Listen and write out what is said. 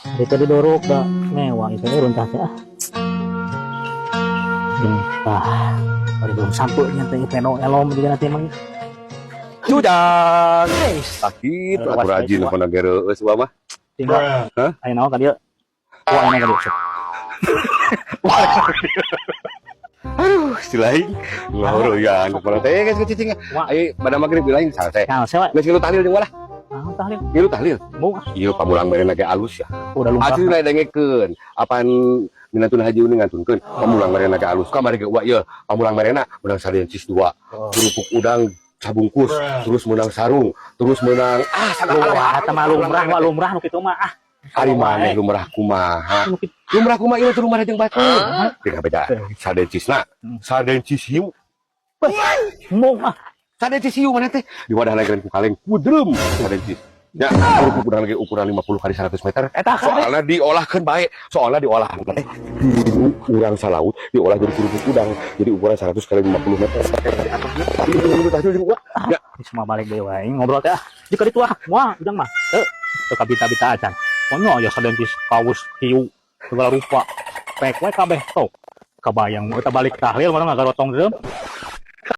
Itu didorok dah mewah itu runtah teh ah. Bari belum sampeunya teh peno elom juga nanti emang. Sudah. Guys, Sakit aku rajin apa ngeureueus mah. tinggal. Hah? Ayo naon ka dieu? Wah, ayo ka dieu. Aduh, silain. Ngoro ya anu pala teh geus cicing. Ai pada magrib bilain salse. Nah, sewa. Geus kilu tahlil jeung walah. Ah, tahlil. Kilu tahlil. Mau Ieu pamulang merena ge alus ya. udah lupa. Asli dengekeun. Apaan minatun haji uning ngantunkeun. Pamulang merena ge alus. Kamari ge wa ieu pamulang merena menang sadencis 2. Kerupuk udang sabungkus, terus menang sarung, terus menang Lumrah, eta mah lumrah nu kitu mah ah. Ari maneh lumrah kumaha? Lumrah kumaha ieu teh rumah jeung batur. Beda beda. Sadencisna, sadencis hiu. Mau ah. Sadencis hiu maneh teh di wadah lageun ku kaleng kudrem sadencis. Ya, kerupuk udang lagi ukuran 50 kali 100 meter. Eta Soalnya diolahkeun bae. Soalnya diolah teh di urang salaut diolah jadi kerupuk udang jadi ukuran 100 kali 50 meter. Ya, semua balik deui wae ngobrol teh ah. Jika ditu ah, moal udang mah. Teu kabita-bita acan. Monya ya sadencis paus hiu segala rupa. Pek we kabeh tong. Kabayang eta balik tahlil mana ngagarotong deum.